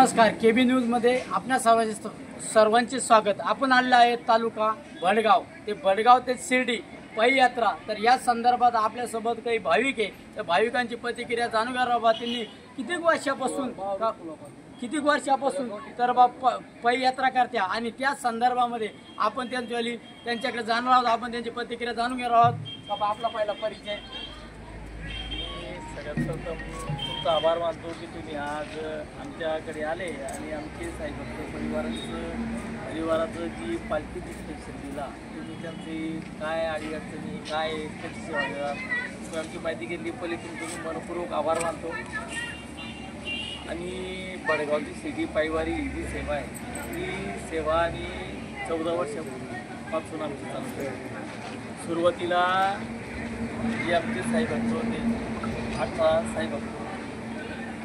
नमस्कार, केबी न्यूजमध्ये आपल्या सर्वांचे स्वागत। आपण आलेलो आहे तालुका भडगाव ते भडगाव ते शिर्डी पायी यात्रा। तर या संदर्भात आपल्यासोबत काही भाविक आहे, त्या भाविकांची प्रतिक्रिया जाणून घ्यावा। त्यांनी किती वर्षापासून तर पायी यात्रा करत्या आणि त्या संदर्भामध्ये आपण त्यांच्याकडे जाणार आहोत। आपण त्यांची प्रतिक्रिया जाणून घेणार आहोत। आपला पहिला परिचय। सगळ्यात प्रथम तुमचा आभार मानतो की तुम्ही आज आमच्याकडे आले आणि आमचे साईभक्त परिवाराचं जी पालखी दिसते शिर्डीला, तुम्ही त्यांची काय अडीअडचणी काय कशी सेवा देतात आमची माहिती घेतली। पहिले तुम्ही मनपूर्वक आभार मानतो। आणि भडगावची शिर्डी पायवारी ही जी सेवा आहे, ही सेवा आणि 14 वर्षापासून आमची चालू आहे। सुरुवातीला जे आमचे साईभक्त होते, 18 साईभक्त,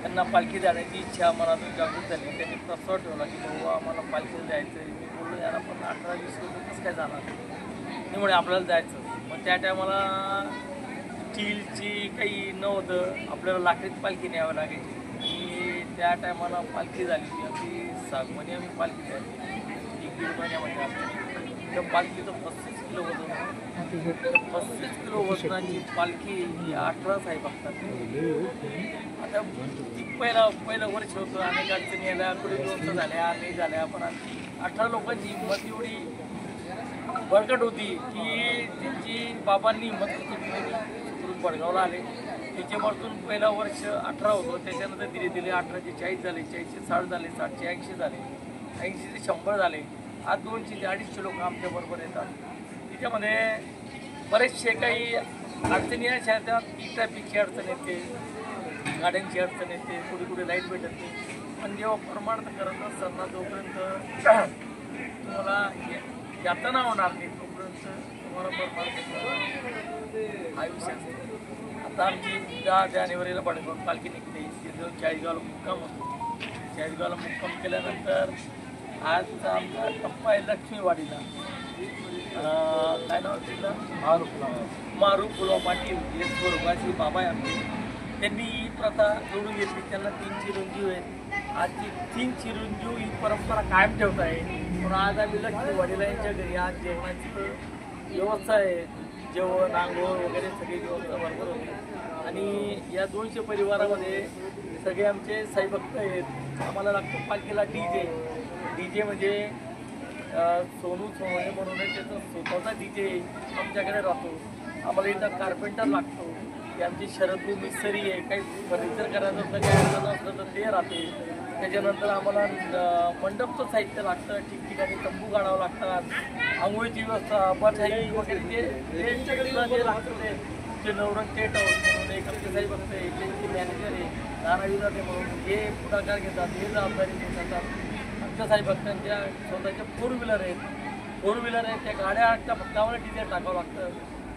त्यांना पालखी जाण्याची इच्छा मनातून जागृत झाली। त्यांनी प्रस्ताव ठेवला की बाबा आम्हाला पालखीला जायचं आहे। मी बोललो यार आपण 18-20 लोक कसं काय जाणार, त्यामुळे आपल्याला जायचं। मग त्या टायमाला स्टीलची काही नव्हतं, आपल्याला लाकडीत पालखी न्यावं लागायची। आणि त्या टायमाला पालखी झाली अगदी सागवानी आम्ही पालखी झाली 1-1.5 महिन्यामध्ये आली। त्या पालखीचं 35 किलो वजन, 35 किलो वजनाची पालखी ही 18 साईभक्तात। आता ती पहिलं वर्ष होतं, अनेक अडचणी आल्या, थोडी दोस्त झाल्या नाही झाल्या, पण 18 लोकांची हिंमत एवढी बळकट होती की त्यांची बाबांनी हिंमत करून भडगावला आले। त्याच्यापासून पहिला वर्ष 18 होतं, त्याच्यानंतर धीरे धीरे 18चे 40 झाले, 40चे 60 झाले, 60चे 80 झाले, 80चे 100 झाले। आज 200 ते 250 लोक आमच्याबरोबर येतात। त्याच्यामध्ये बरेचसे काही अडचणी अशा येतात की ट्रॅफिकची अडचण येते, गाड्यांची अडचण येते, कुठे लाईट भेटत नाही। पण जेव्हा प्रमाणात करत असताना जोपर्यंत तुम्हाला यातना होणार नाही तोपर्यंत तुम्हाला प्रमाण आयुष्य असते। आता आमची 10 जानेवारीला भडगाव पालखी निघते, तिथं चाळीसगावला मुक्काम होतो। चाळीसगावला मुक्काम केल्यानंतर आजचा आमचा टप्पा आहे लक्ष्मीवाडीला, काय नाव तिथलं मारू फुलवा पाटील, हे स्वर्गाची बाबा आहे आमचे। त्यांनी ही प्रथा जोडून घेतली। त्यांना 3 चिरंजीव आहेत। आजची 3 चिरंजीव ही परंपरा कायम ठेवत आहे। पण आज आम्ही लक्ष्मीवाडीला यांच्या घरी आज जेवणाची व्यवस्था आहे, जेवण आंघोळ वगैरे सगळी व्यवस्था बरोबर होती। आणि या 200 परिवारामध्ये सगळे आमचे साईभक्त आहेत। आम्हाला लागतो पालखीला डीजे म्हणजे सोनू सोनवणे म्हणून त्याचा स्वतःचा डीजे आमच्याकडे राहतो। आम्हाला इथं कार्पेंटर लागतो, की आमची शरद मिस्त्री आहे, काही फर्निचर करायचं असलं काही अडचण असलं तर ते राहते। त्याच्यानंतर आम्हाला मंडपचं साहित्य लागतं, ठिकठिकाणी तंबू काढावं लागतात, आंघोळीची व्यवस्था, बसाई वगैरे जे लागतं ते नवरंग टेट हाऊस म्हणून एक आमचे साईभक्त आहे, त्यांची मॅनेजर आहे, नारायणदाते म्हणून हे पुढाकार घेतात, हे जबाबदारी घेतात। आमच्या साईभक्तांच्या स्वतःच्या 4 व्हीलर आहेत, त्या गाड्या फक्त आम्हाला डिझेल टाकावं लागतं।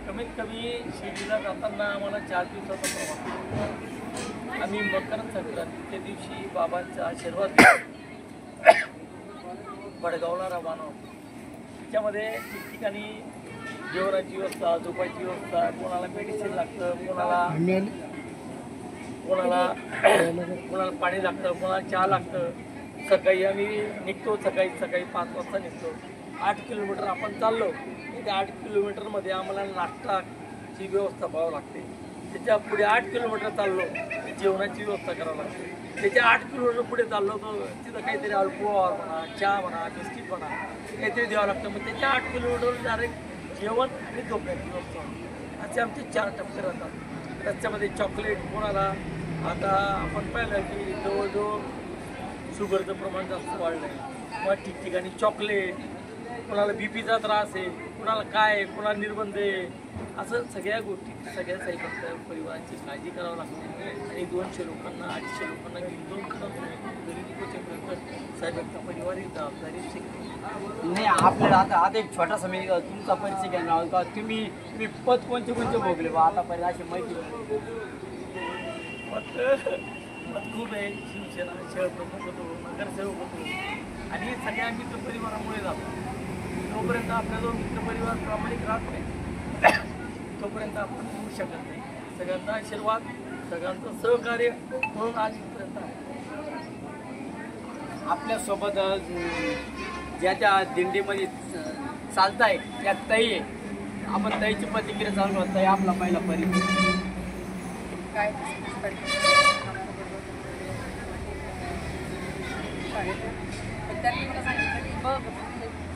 कमीत कमी शिर्डीला जाताना आम्हाला 4 दिवसाचा प्रवास। आम्ही मकर संक्रांतीच्या दिवशी बाबांचा आशीर्वाद भडगावला रवाना होतो। त्याच्यामध्ये ठिकठिकाणी जेवणाची व्यवस्था, झोपायची व्यवस्था, कोणाला मेडिसिन लागतं, कोणाला पाणी लागतं, कोणाला चहा लागतं। सकाळी आम्ही निघतो, सकाळी 5 वाजता निघतो। 8 किलोमीटर आपण चाललो, त्या 8 किलोमीटरमध्ये आम्हाला नाश्ताची व्यवस्था पाहावं लागते। त्याच्या पुढे 8 किलोमीटर चाललो, जेवणाची व्यवस्था करावं लागते। त्याच्या 8 किलोमीटर पुढे चाललो तर तिथं काहीतरी अल्पोहार म्हणा, चहा म्हणा, बिस्किट म्हणा काहीतरी द्यावं लागतं। मग त्याच्या 8 किलोमीटर डायरेक्ट जेवण आणि झोपण्याची व्यवस्था, असे आमचे 4 टप्पे राहतात। रस्त्यामध्ये चॉकलेट कोणाला, आता आपण पाहिलं की जवळजवळ शुगरचं प्रमाण जास्त वाढलं आहे, मग ठिकठिकाणी चॉकलेट, कोणाला बीपीचा त्रास आहे, कोणाला काय आहे, कोणाला निर्बंध आहे, असं सगळ्या गोष्टी सगळ्या साईभक्त परिवाराची काळजी करावी लागते। आणि 200 लोकांना 250 लोकांना घेऊन गरीबीपर्यंत साईभक्त परिवार ही जबाबदारी शिकते। नाही, आपल्याला आता एक छोटासा मी तुमचा परिचय घेणार का, तुम्ही पद कोणते भोगले बा आतापर्यंत अशी माहिती? पद खूप आहे, शिवसेना शहर प्रमुख होतो, नगरसेवक होतो, आणि सगळ्या मित्रपरिवारामुळे जातो। तोपर्यंत आपल्याजवळ मित्रपरिवार प्रामाणिक राहत नाही तोपर्यंत आपण होऊ शकत नाही। सगळ्यांचा आशीर्वाद, सगळ्यांचं सहकार्य म्हणून आज इथपर्यंत आहे। आपल्यासोबत ज्या त्या दिंडीमध्ये चालताय त्या ताई आहे. आपण ताईची प्रतिक्रिया जाणून ताई आपला पहिला परिचय काय पण त्यांनी मला सांगितलं की बघ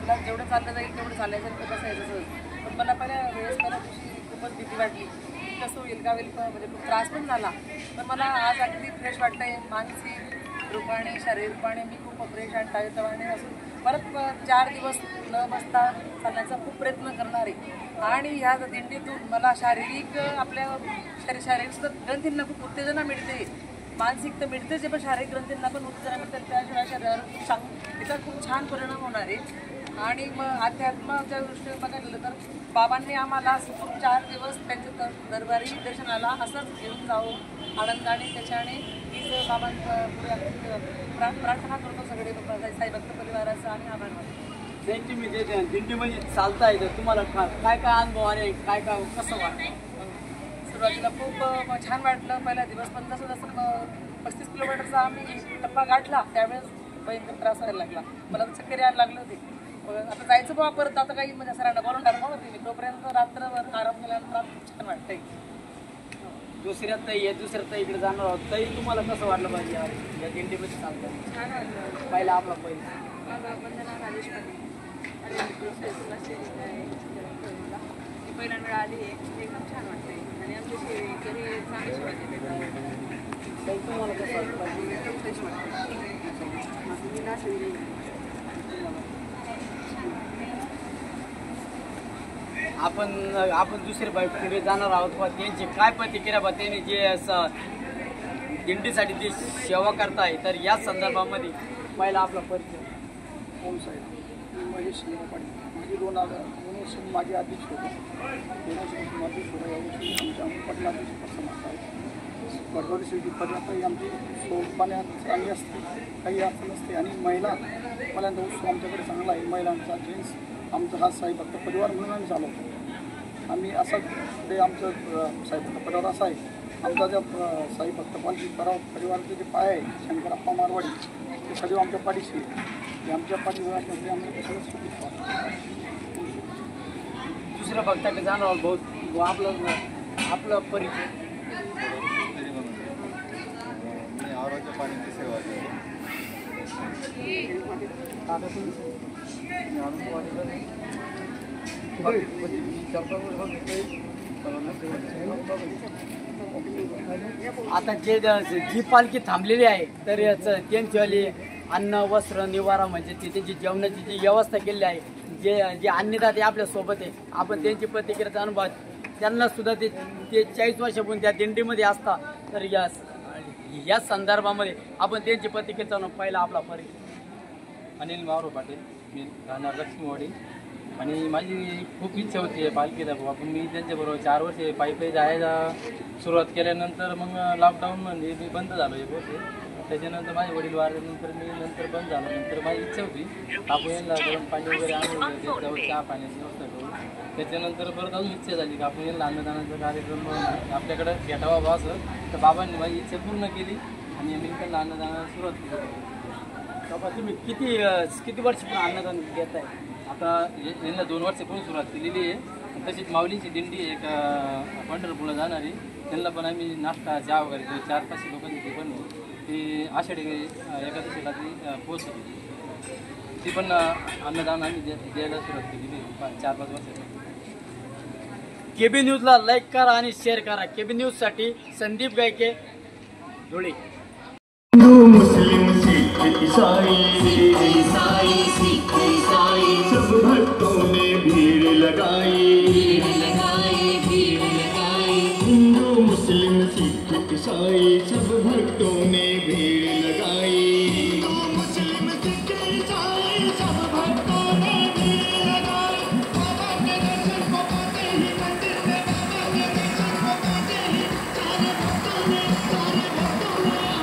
तुला जेवढं चाललं जाईल तेवढं चालायचं तर कसं यायचं. पण मला पहिल्या दिवशी खूपच भीती वाटली कसं होईल का होईल म्हणजे खूप त्रास पण झाला. पण मला आज अगदी फ्रेश वाटतंय मानसिक रूपाने शारीरिक रूपाने मी खूप फ्रेश आणि ताजेतवाने असून परत 4 दिवस न बसता चालण्याचा खूप प्रयत्न करणार आहे. आणि ह्या दिंडीतून मला शारीरिक आपल्या शारीरिक ग्रंथींना खूप उत्तेजना मिळते, मानसिक तर मिळतेच आहे पण शारीरिक ग्रंथींना पण उत्तेजना मिळते. त्याशिवाय शरीरावर त्याचा खूप छान परिणाम होणार आहे. आणि मग अध्यात्माच्या दृष्टीने बघायला गेलं तर बाबांनी आम्हाला सुखरूप 4 दिवस त्यांच्या दरबारी दर्शनाला असंच घेऊन जावं आनंदाने. त्याच्याने हीच बाबांपुढे प्रार्थना करतो सगळे साईभक्त परिवाराचा आणि आभार मानतो. तुम्ही जे दिंडीमध्ये चालताय तर तुम्हाला काय काय अनुभव आणि काय काय कसं वाटतं? सुरुवातीला खूप छान वाटलं पहिला दिवस. पण जसं जसं 35 किलोमीटरचा आम्ही टप्पा गाठला त्यावेळेस भयंकर त्रास व्हायला लागला. मला चक्कर यायला लागले होते. आता जायचं बाबा परत आता काही म्हणजे सरांना बोलून टाकणार होते मी. तोपर्यंत रात्रभर आराम केल्यानंतर खूप छान वाटतंय. दुसऱ्या ताई इकडे जाणार आहोत. ताई तुम्हाला कसं वाटलं पाहिजे या दिंडीमध्ये चालतं? छान वाटलं. पहिला आपला पहिला वंदना राजेश पहिल्या वेळा आली आहे एकदम छान वाटते आणि आमच्या घरी चांगली सेवा देते. तुम्हाला कसं वाटलं पाहिजे? एकदम फ्रेश वाटते. आपण दुसरे बाई पुढे जाणार आहोत बा त्यांची काय प्रतिक्रिया बा त्यांनी जे असं दिंडीसाठी जी सेवा करताय तर या संदर्भामध्ये पहिला आपला परिचय. ओम साहेब महेश पाटील माझी 2 वर्ष माझे अध्यक्ष होते. 2 वर्षापासून अध्यक्ष होता. यावर्षी आमच्या पाटील अध्यक्ष समाज आहे. गडबडी शेवटी पर्यंत आमची सोपाण्यात चांगली असते, काही अर्थ नसते. आणि महिला पहिल्यांदा उत्सव आमच्याकडे चांगला आहे. महिलांचा जेंट्स आमचा हा साई भक्त परिवार म्हणून आम्ही चालवतो. आम्ही असा ते आमचं साई भक्त परिवार असा आहे. आमचा ज्या साई भक्त पालखी परिवाराचे जे पाय आहे शंकरप्पा मारवाडी ते सगळे आमच्या पाठीशी आहे. आमच्या पाठीवर असल्यामुळे आम्ही सगळं सुखीत पाहतो. दुसऱ्या भक्ताकडे जाणार आहोत बहुत आपलं परिचय. आरोग्य पाण्याची सेवा आता जी पालखी थांबलेली आहे तर याचं त्यांच्यावाली अन्न वस्त्र निवारा म्हणजे त्यांची जेवणाची जी व्यवस्था केलेली आहे जे अन्नदाते आपल्या सोबत आहे. आपण त्यांची प्रतिक्रियाचा अनुभव त्यांना सुद्धा ते 40 वर्षापूर्वी त्या दिंडीमध्ये असता तर या संदर्भामध्ये आपण त्यांची प्रतिक्रिया जाणून पहिला आपला परिचय. अनिल मावरो पाटील, मी राहणार लक्ष्मीवाडी. आणि माझी खूप इच्छा होती पालखीला आपण मी त्यांच्याबरोबर 4 वर्षे पायी जायला सुरुवात केल्यानंतर मग लॉकडाऊनमध्ये मी बंद झालो एक वर्ष. त्याच्यानंतर माझे वडील वारल्यानंतर मी नंतर बंद झालो. नंतर माझी इच्छा होती आपण यांना गरम पाणी वगैरे आणून त्याच्यावर चहा पाण्याची व्यवस्था करू. त्याच्यानंतर परत अजून इच्छा झाली की आपण यांना अन्नदानाचा कार्यक्रम आपल्याकडं भेटावा बा असं. तर बाबांनी माझी इच्छा पूर्ण केली आणि मी त्यांना अन्नदानाला सुरुवात केली. बाबा तुम्ही किती वर्षापूर्वी अन्नदान देत आहे? आता यांना 2 वर्षापूर्वी सुरुवात केलेली आहे. तशीच माऊलींची दिंडी एक पंढरपूरला जाणारी त्यांना पण आम्ही नाश्ता चहा वगैरे 400-500 लोकांची ती पण ती आषाढी एकादशीला ती पोचली. ती पण अन्नदान आम्ही द्यायला सुरुवात केलेली 4-5 वर्षापूर्वी. केबी न्यूजला लाईक करा आणि शेअर करा. केबी न्यूजसाठी संदीप गायके, धुळे. हिंदू मुस्लिम सिख ईसाई सब भक्तों ने भीड़ लगाई हिंदू मुस्लिम सिख ईसाई सब भक्तों ने भीड़ लगाई मुस्लिम सिख ईसाई सब भक्तों ने भीड़ लगाई बाबा के दर्शन को पाते ही मंदिर में बाबा के दर्शन को पाते ही सारे भक्तों ने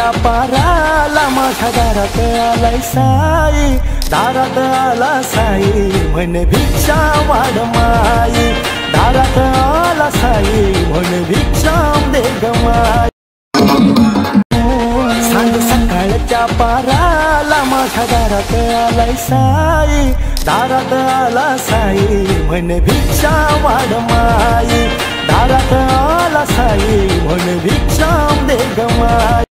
सकाळच्या पाराला माझ्या दारात आलाय साई, दारात आला साई म्हणे भिक्षा वाढ माई, दारात आला साई म्हणे भिक्षा दे ग माई. सांग सकाळच्या पाराला माझ्या दारात आलाय साई, दारात आला साई म्हणे भिक्षा वाढ माई, दारात आला साई म्हणे भिक्षा दे ग माई.